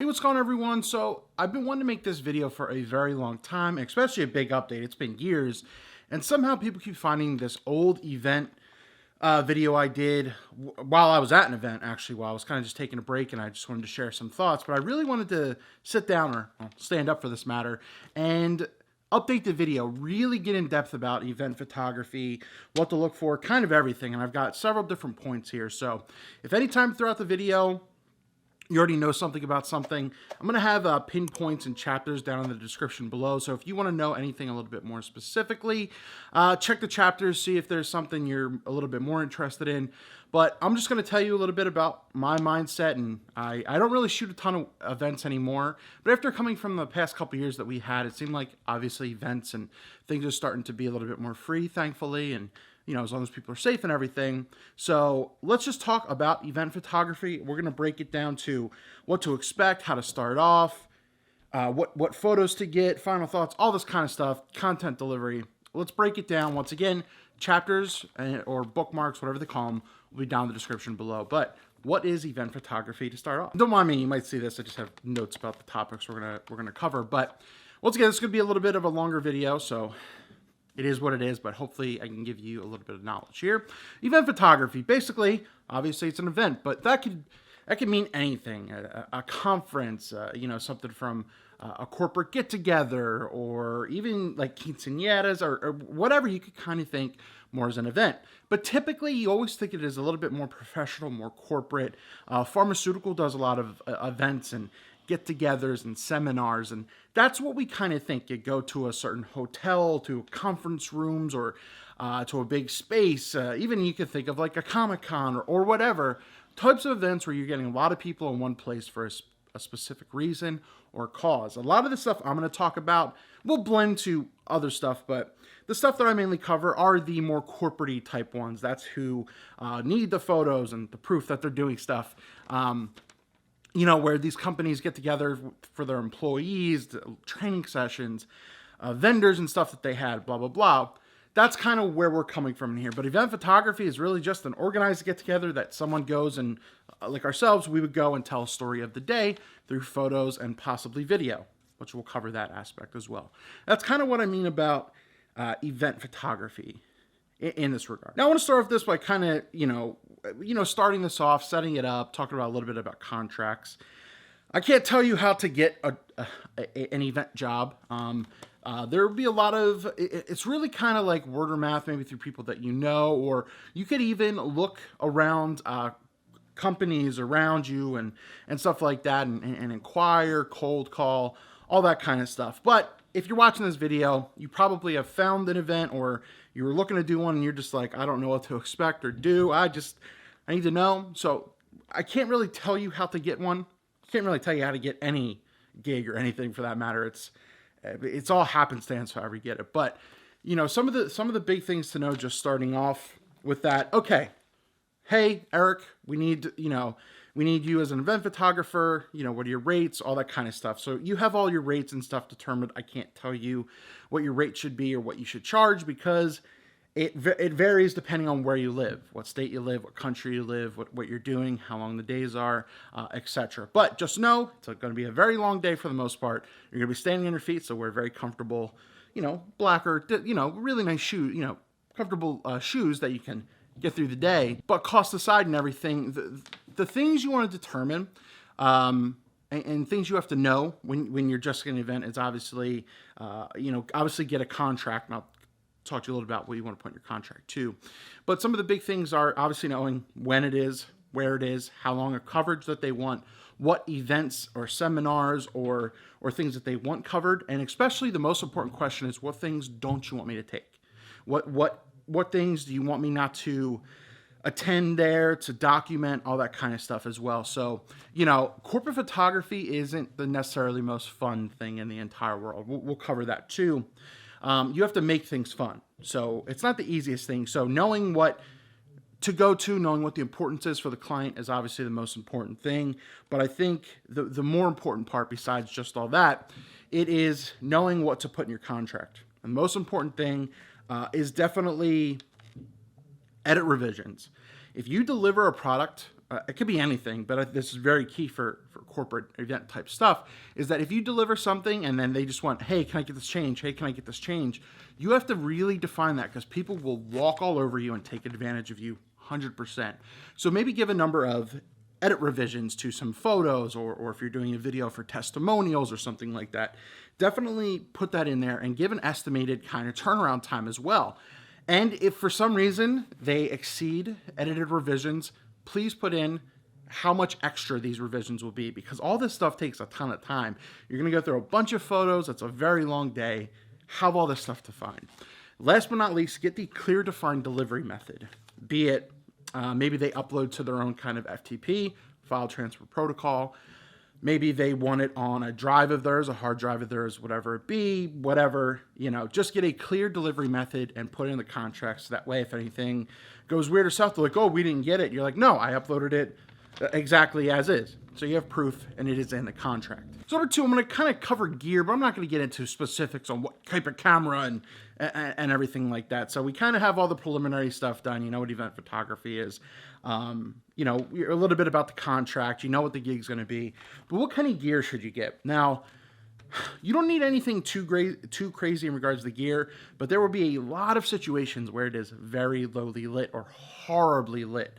Hey, what's going on, everyone? So I've been wanting to make this video for a very long time, especially a big update. It's been years, and somehow people keep finding this old event video I did while I was at an event, actually, while I was kind of just taking a break, and I just wanted to share some thoughts. But I really wanted to sit down, or stand up for this matter, and update the video, really get in depth about event photography, what to look for, kind of everything. And I've got several different points here. So if anytime throughout the video you already know something about something, I'm going to have pinpoints and chapters down in the description below. So if you want to know anything a little bit more specifically, check the chapters, see if there's something you're a little bit more interested in. But I'm just going to tell you a little bit about my mindset. And I don't really shoot a ton of events anymore. But after coming from the past couple years that we had, it seemed like obviously events and things are starting to be a little bit more free, thankfully. And as long as people are safe and everything. So let's just talk about event photography. We're going to break it down to what to expect, how to start off, what photos to get, final thoughts, all this kind of stuff, content delivery. Let's break it down. Once again, chapters or bookmarks, whatever they call them, will be down in the description below. But what is event photography to start off? Don't mind me, you might see this. I just have notes about the topics we're gonna cover. But once again, this is going to be a little bit of a longer video, so it is what it is, but hopefully I can give you a little bit of knowledge here. Event photography, basically, obviously it's an event, but that could mean anything. A conference, something from a corporate get-together, or even like quinceañeras, or whatever you could kind of think more as an event. But typically, you always think it is a little bit more professional, more corporate. Pharmaceutical does a lot of events and get-togethers and seminars, and that's what we kind of think. You go to a certain hotel, to conference rooms, or to a big space. Even you could think of like a Comic-Con or whatever. Types of events where you're getting a lot of people in one place for a specific reason or cause. A lot of the stuff I'm going to talk about will blend to other stuff, but the stuff that I mainly cover are the more corporate-y type ones. That's who need the photos and the proof that they're doing stuff. Where these companies get together for their employees, training sessions, vendors and stuff that they had, blah, blah, blah. That's kind of where we're coming from here. But event photography is really just an organized get-together that someone goes and, like ourselves, we would go and tell a story of the day through photos and possibly video, which we'll cover that aspect as well. That's kind of what I mean about event photography in this regard. Now I want to start off this by kind of, starting this off, setting it up, talking about a little bit about contracts. I can't tell you how to get an event job. There will be a lot of, it's really kind of like word of mouth, maybe through people that you know, or you could even look around companies around you and stuff like that, and inquire, cold call, all that kind of stuff. But if you're watching this video, you probably have found an event, or you were looking to do one and you're just like, I don't know what to expect or do. I need to know. So I can't really tell you how to get one. I can't really tell you how to get any gig or anything for that matter. It's all happenstance however you get it. But some of the big things to know just starting off with that. Okay, hey Eric, we need you as an event photographer. What are your rates, all that kind of stuff. So you have all your rates and stuff determined. I can't tell you what your rate should be or what you should charge, because it varies depending on where you live, what state you live, what country you live, what you're doing, how long the days are, etc. But just know it's going to be a very long day for the most part. You're going to be standing on your feet, so wear very comfortable, black or really nice shoes, comfortable shoes that you can get through the day. But cost aside and everything, the things you want to determine and things you have to know when you're just getting an event is obviously, obviously get a contract. And I'll talk to you a little about what you want to put in your contract too. But some of the big things are obviously knowing when it is, where it is, how long of coverage that they want, what events or seminars or things that they want covered. And especially the most important question is, what things don't you want me to take? What things do you want me not to attend there, to document, all that kind of stuff as well. So, corporate photography isn't the necessarily most fun thing in the entire world. We'll cover that too. You have to make things fun. So it's not the easiest thing. So knowing what to go to, knowing what the importance is for the client is obviously the most important thing. But I think the more important part, besides just all that, it is knowing what to put in your contract. And the most important thing is definitely edit revisions. If you deliver a product it could be anything, but this is very key for corporate event type stuff, is that if you deliver something and then they just want, hey, can I get this change? Hey, can I get this change? You have to really define that, because people will walk all over you and take advantage of you 100%. So maybe give a number of edit revisions to some photos, or if you're doing a video for testimonials or something like that, definitely put that in there and give an estimated kind of turnaround time as well. And if for some reason they exceed edited revisions, please put in how much extra these revisions will be, because all this stuff takes a ton of time. You're going to go through a bunch of photos. It's a very long day. Have all this stuff defined. Last but not least, get the clear defined delivery method. Be it maybe they upload to their own kind of FTP, file transfer protocol. Maybe they want it on a drive of theirs, a hard drive of theirs, whatever it be, whatever, just get a clear delivery method and put it in the contract. So that way, if anything goes weird or south, they're like, oh, we didn't get it. You're like, no, I uploaded it exactly as is. So you have proof, and it is in the contract. So number 2, I'm going to kind of cover gear, but I'm not going to get into specifics on what type of camera and everything like that. So we kind of have all the preliminary stuff done. You know what event photography is. A little bit about the contract. You know what the gig's going to be. But what kind of gear should you get? Now, you don't need anything too crazy in regards to the gear, but there will be a lot of situations where it is very lowly lit or horribly lit.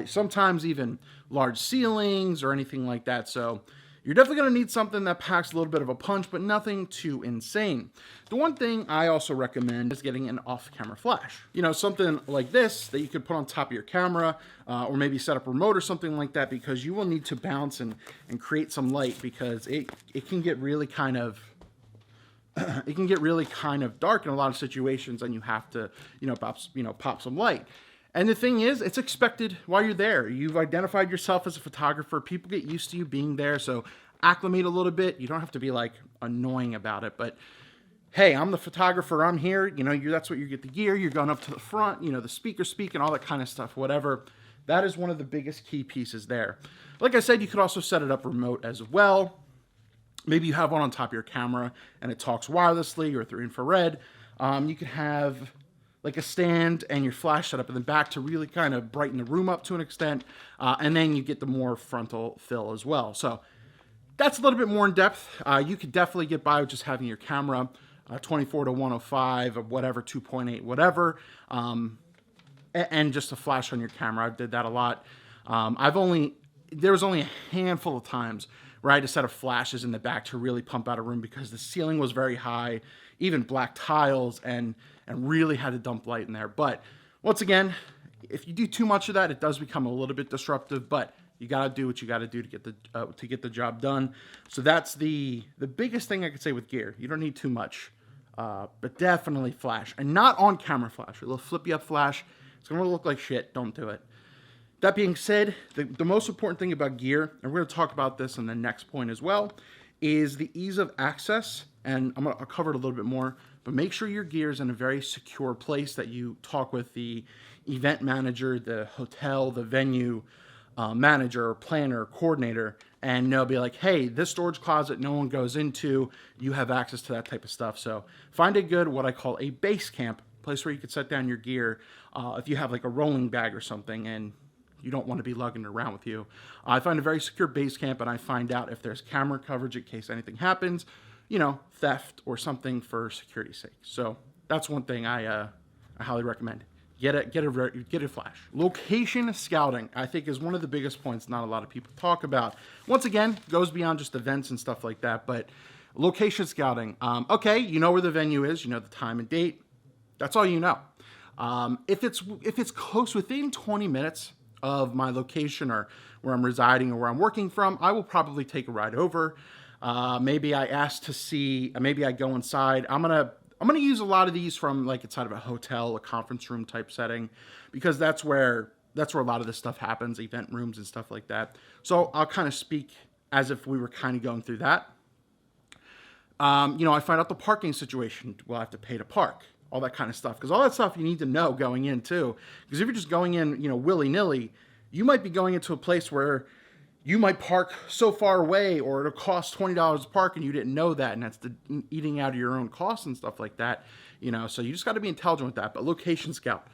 Sometimes even large ceilings or anything like that. So you're definitely going to need something that packs a little bit of a punch, but nothing too insane. The one thing I also recommend is getting an off-camera flash. Something like this that you could put on top of your camera, or maybe set up remote or something like that, because you will need to bounce and create some light, because it can get really kind of dark in a lot of situations, and you have to pop some light. And the thing is, it's expected while you're there. You've identified yourself as a photographer. People get used to you being there, so acclimate a little bit. You don't have to be like annoying about it, but hey, I'm the photographer. I'm here. That's what you get the gear. You're going up to the front. The speaker speak and all that kind of stuff. Whatever. That is one of the biggest key pieces there. Like I said, you could also set it up remote as well. Maybe you have one on top of your camera and it talks wirelessly or through infrared. You could have like a stand and your flash set up in the back to really kind of brighten the room up to an extent. And then you get the more frontal fill as well. So that's a little bit more in depth. You could definitely get by with just having your camera 24 to 105 or whatever, 2.8, whatever. And just a flash on your camera. I did that a lot. There was only a handful of times where I had to set up flashes in the back to really pump out a room, because the ceiling was very high, even black tiles, and really had to dump light in there. But once again, if you do too much of that, it does become a little bit disruptive, but you got to do what you got to do to get the job done. So that's the biggest thing I could say with gear. You don't need too much, but definitely flash, and not on camera flash. A little flippy up flash. It's going to look like shit. Don't do it. That being said, the most important thing about gear, and we're going to talk about this in the next point as well, is the ease of access. And I'll cover it a little bit more, but make sure your gear is in a very secure place, that you talk with the event manager, the hotel, the venue manager, planner, coordinator, and they'll be like, hey, this storage closet no one goes into, you have access to that type of stuff. So find a good, what I call a base camp, place where you could set down your gear if you have like a rolling bag or something and you don't want to be lugging it around with you. I find a very secure base camp, and I find out if there's camera coverage in case anything happens, theft or something, for security's sake. So that's one thing I highly recommend. Get a flash. Location scouting, I think, is one of the biggest points not a lot of people talk about. Once again, goes beyond just events and stuff like that, but location scouting. Okay, you know where the venue is, you know the time and date. That's all you know. If it's close, within 20 minutes of my location or where I'm residing or where I'm working from, I will probably take a ride over. Maybe I ask to see, maybe I go inside. I'm gonna use a lot of these from like inside of a hotel, a conference room type setting, because that's where a lot of this stuff happens, event rooms and stuff like that. So I'll kind of speak as if we were kind of going through that. I find out the parking situation. Will I have to pay to park? All that kind of stuff. Because all that stuff you need to know going in too. Because if you're just going in, willy-nilly, you might be going into a place where you might park so far away, or it'll cost $20 to park and you didn't know that, and that's eating out of your own costs and stuff like that. So you just got to be intelligent with that. But location scout.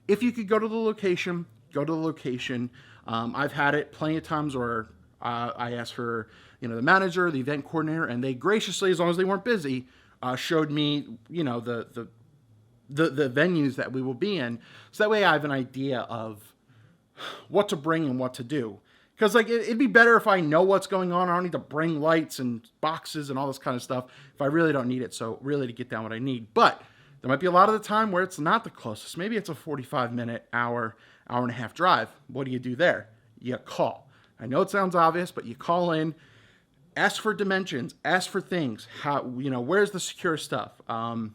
If you could go to the location, go to the location. I've had it plenty of times where I asked for, the manager, the event coordinator, and they graciously, as long as they weren't busy, showed me, the venues that we will be in. So that way I have an idea of what to bring and what to do. Because it'd be better if I know what's going on. I don't need to bring lights and boxes and all this kind of stuff if I really don't need it. So really to get down what I need. But there might be a lot of the time where it's not the closest. Maybe it's a 45-minute, hour and a half drive. What do you do there? You call. I know it sounds obvious, but you call in, ask for dimensions, ask for things. How, where's the secure stuff? All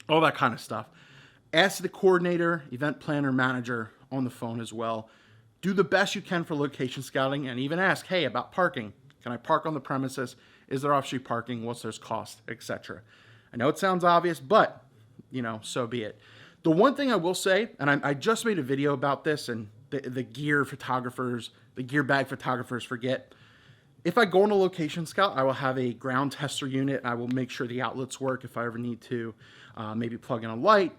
that kind of stuff. Ask the coordinator, event planner, manager on the phone as well. Do the best you can for location scouting, and even ask, hey, about parking. Can I park on the premises? Is there off-street parking? What's their cost, etc. I know it sounds obvious, but, so be it. The one thing I will say, and I just made a video about this, and the gear photographers, the gear bag photographers forget. If I go on a location scout, I will have a ground tester unit. I will make sure the outlets work if I ever need to maybe plug in a light,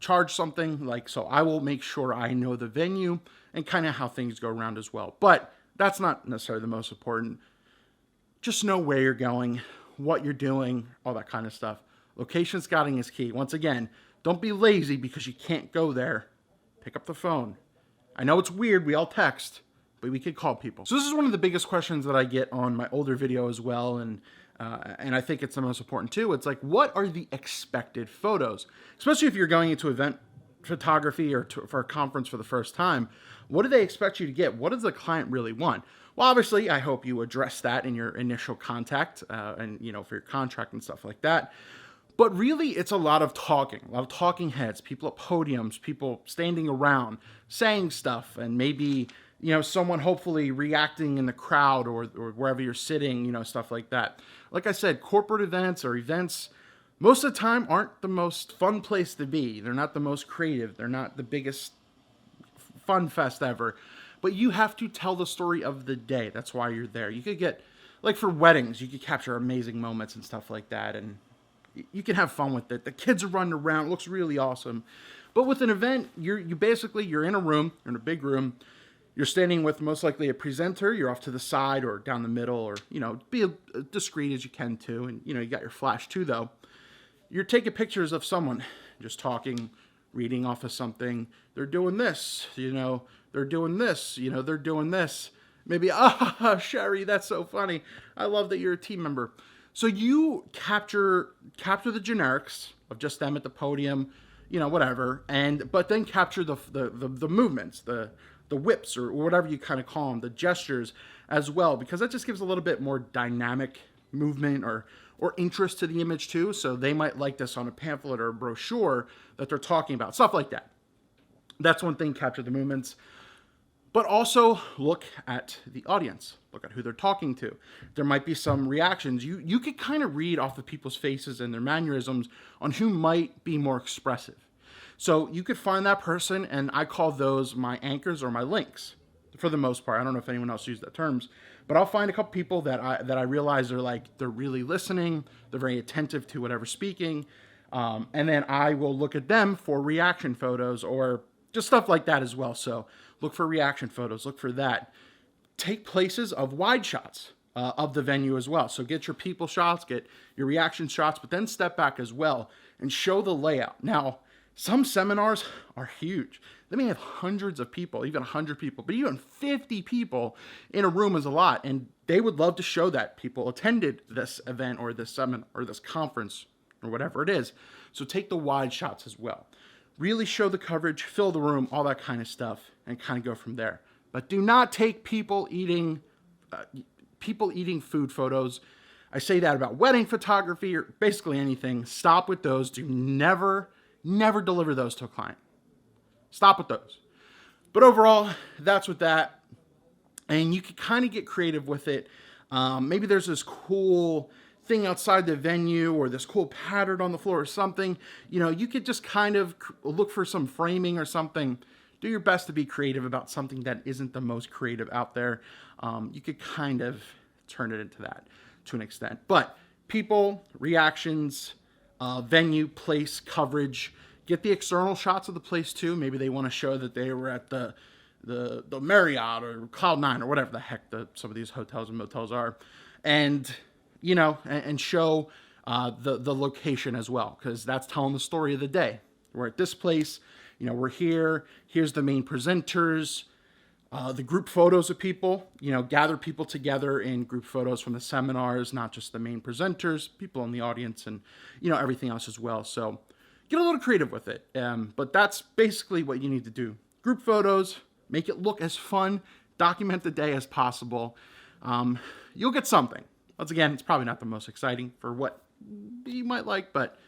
charge something, so I will make sure I know the venue and kind of how things go around as well. But that's not necessarily the most important. Just know where you're going, what you're doing, all that kind of stuff. Location scouting is key. Once again, don't be lazy because you can't go there. Pick up the phone. I know it's weird, we all text, but we could call people. So this is one of the biggest questions that I get on my older video as well, and I think it's the most important too. It's what are the expected photos? Especially if you're going into event photography or for a conference for the first time. What do they expect you to get? What does the client really want? Well, obviously, I hope you address that in your initial contact and, for your contract and stuff like that. But really, it's a lot of talking heads, people at podiums, people standing around, saying stuff, and maybe, someone hopefully reacting in the crowd or wherever you're sitting, stuff like that. Like I said, corporate events or events, most of the time aren't the most fun place to be. They're not the most creative. They're not the biggest fun fest ever. But you have to tell the story of the day. That's why you're there. You could get, for weddings, you could capture amazing moments and stuff like that. And you can have fun with it. The kids are running around. It looks really awesome. But with an event, you're in a room, you're in a big room. You're standing with most likely a presenter. You're off to the side or down the middle, or, be as discreet as you can too. And, you got your flash too, though. You're taking pictures of someone just talking, reading off of something. They're doing this, they're doing this, they're doing this. Maybe, Sherry, that's so funny. I love that you're a team member. So you capture the generics of just them at the podium, whatever, but then capture the movements, the whips or whatever you kind of call them, the gestures as well, because that just gives a little bit more dynamic movement or interest to the image too. So they might like this on a pamphlet or a brochure that they're talking about, stuff like that. That's one thing, capture the movements. But also look at the audience. Look at who they're talking to. There might be some reactions. You could kind of read off of people's faces and their mannerisms on who might be more expressive. So you could find that person, and I call those my anchors or my links for the most part. I don't know if anyone else uses that terms, but I'll find a couple people that I realize they're really listening. They're very attentive to whatever's speaking. And then I will look at them for reaction photos or just stuff like that as well. So look for reaction photos, look for that. Take places of wide shots of the venue as well. So get your people shots, get your reaction shots, but then step back as well and show the layout. Now, some seminars are huge. They may have hundreds of people, even 100 people, but even 50 people in a room is a lot. And they would love to show that people attended this event or this seminar or this conference or whatever it is. So take the wide shots as well. Really show the coverage, fill the room, all that kind of stuff, and kind of go from there. But do not take people eating food photos. I say that about wedding photography or basically anything. Stop with those. Do never deliver those to a client. Stop with those. But overall, that's with that. And you can kind of get creative with it. Maybe there's this cool thing outside the venue or this cool pattern on the floor or something. You could just kind of look for some framing or something. Do your best to be creative about something that isn't the most creative out there. You could kind of turn it into that to an extent. But people, reactions, venue, place, coverage. Get the external shots of the place too. Maybe they want to show that they were at the the Marriott or Cloud9 or whatever the heck some of these hotels and motels are, and and show the location as well, because that's telling the story of the day. We're at this place, we're here. Here's the main presenters. The group photos of people, gather people together in group photos from the seminars, not just the main presenters, people in the audience, and everything else as well. So get a little creative with it. But that's basically what you need to do. Group photos, make it look as fun, document the day as possible. You'll get something. Once again, it's probably not the most exciting for what you might like, but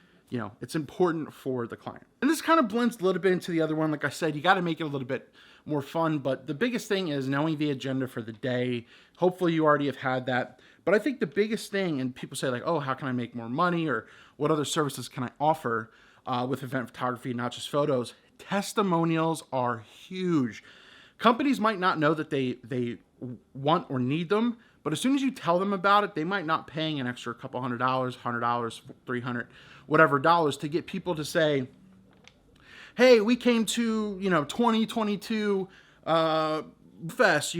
it's important for the client. And this kind of blends a little bit into the other one. Like I said, you got to make it a little bit more fun, but the biggest thing is knowing the agenda for the day. Hopefully you already have had that. But I think the biggest thing, and people say like, oh, how can I make more money, or what other services can I offer with event photography, not just photos? Testimonials are huge. Companies might not know that they want or need them, but as soon as you tell them about it, they might not paying an extra couple $100, $100, $300, whatever dollars to get people to say, hey, we came to, 2022 Fest,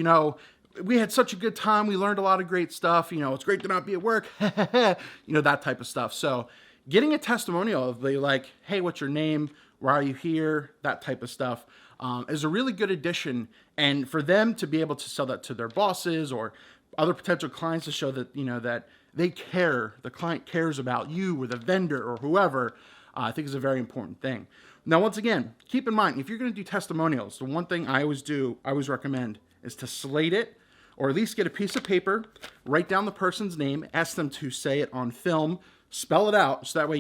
we had such a good time. We learned a lot of great stuff. It's great to not be at work, that type of stuff. So getting a testimonial of like, hey, what's your name? Why are you here? That type of stuff is a really good addition. And for them to be able to sell that to their bosses or other potential clients to show that, that they care, the client cares about you or the vendor or whoever, I think is a very important thing. Now, once again, keep in mind, if you're going to do testimonials, the one thing I always recommend is to slate it, or at least get a piece of paper, write down the person's name, ask them to say it on film, spell it out, so that way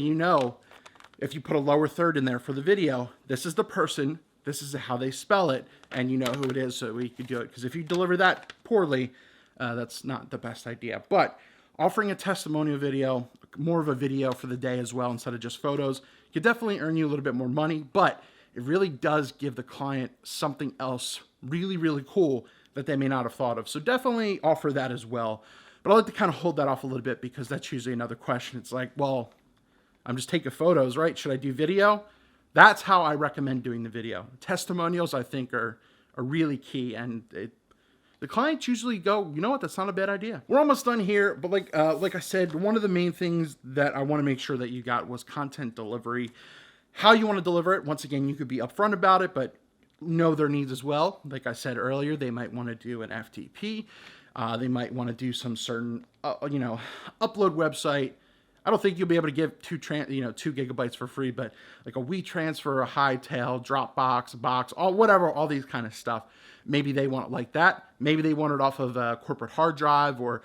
if you put a lower third in there for the video, this is the person, this is how they spell it, and you know who it is, so we could do it. Because if you deliver that poorly, that's not the best idea. But offering a testimonial video, more of a video for the day as well, instead of just photos, could definitely earn you a little bit more money, but it really does give the client something else really, really cool that they may not have thought of. So definitely offer that as well. But I like to kind of hold that off a little bit, because that's usually another question. It's like, well, I'm just taking photos, right? Should I do video? That's how I recommend doing the video. Testimonials, I think, are really key, and the clients usually go, you know what, that's not a bad idea. We're almost done here, but like I said, one of the main things that I want to make sure that you got was content delivery. How you want to deliver it, once again, you could be upfront about it, but know their needs as well. Like I said earlier, they might want to do an FTP. They might want to do some certain, upload website. I don't think you'll be able to give 2 gigabytes for free, but like a WeTransfer, a Hightail, Dropbox, Box, all these kind of stuff. Maybe they want it like that. Maybe they want it off of a corporate hard drive, or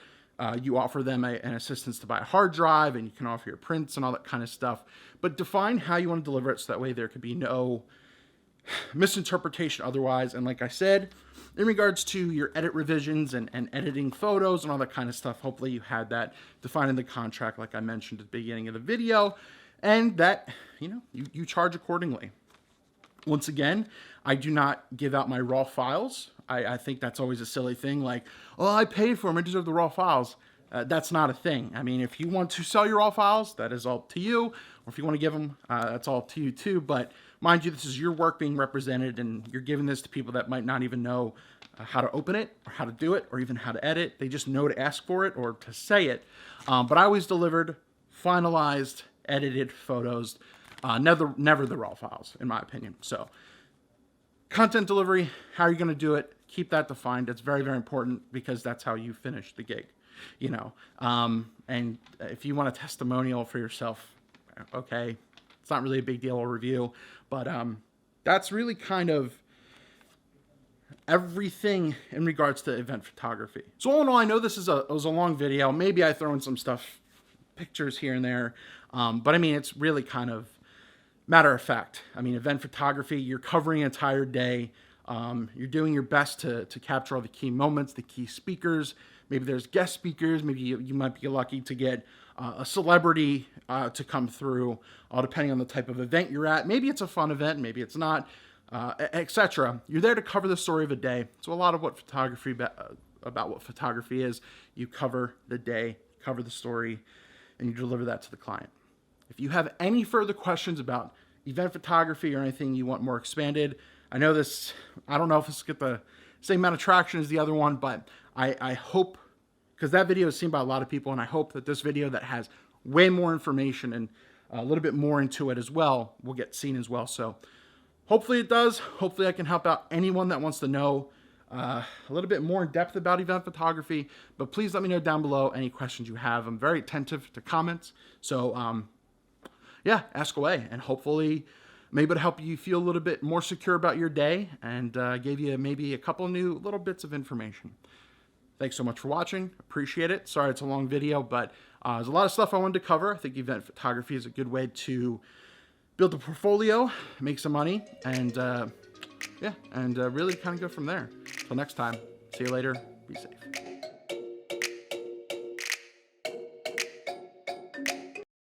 you offer them an assistance to buy a hard drive, and you can offer your prints and all that kind of stuff. But define how you want to deliver it, so that way there could be no misinterpretation otherwise. And like I said, in regards to your edit revisions and editing photos and all that kind of stuff, hopefully you had that defined in the contract, like I mentioned at the beginning of the video, and that you charge accordingly. Once again, I do not give out my raw files. I think that's always a silly thing, like, oh, I paid for them, I deserve the raw files. That's not a thing. I mean, if you want to sell your raw files, that is all to you. Or if you want to give them, that's all to you too. But mind you, this is your work being represented, and you're giving this to people that might not even know how to open it, or how to do it, or even how to edit. They just know to ask for it or to say it. But I always delivered finalized, edited photos, never the raw files, in my opinion. So content delivery, how are you going to do it? Keep that defined. It's very, very important, because that's how you finish the gig. And if you want a testimonial for yourself, okay, it's not really a big deal or review, but that's really kind of everything in regards to event photography. So all in all, I know this was a long video. Maybe I throw in some stuff, pictures here and there, but I mean, it's really kind of matter of fact. I mean, event photography, you're covering an entire day. You're doing your best to capture all the key moments, the key speakers. Maybe there's guest speakers. Maybe you might be lucky to get a celebrity to come through, all depending on the type of event you're at. Maybe it's a fun event, maybe it's not, etc. You're there to cover the story of a day. So a lot of what about what photography is, you cover the day, cover the story, and you deliver that to the client. If you have any further questions about event photography or anything you want more expanded, I know this, I don't know if this will get the same amount of traction as the other one, but I hope, because that video is seen by a lot of people, and I hope that this video that has way more information and a little bit more into it as well will get seen as well. So hopefully it does. Hopefully I can help out anyone that wants to know a little bit more in depth about event photography, but please let me know down below any questions you have. I'm very attentive to comments. So yeah, ask away, and hopefully I'm able to help you feel a little bit more secure about your day and gave you maybe a couple new little bits of information. Thanks so much for watching. Appreciate it. Sorry it's a long video, but there's a lot of stuff I wanted to cover. I think event photography is a good way to build a portfolio, make some money, and yeah, and really kind of go from there. Until next time, see you later. Be safe.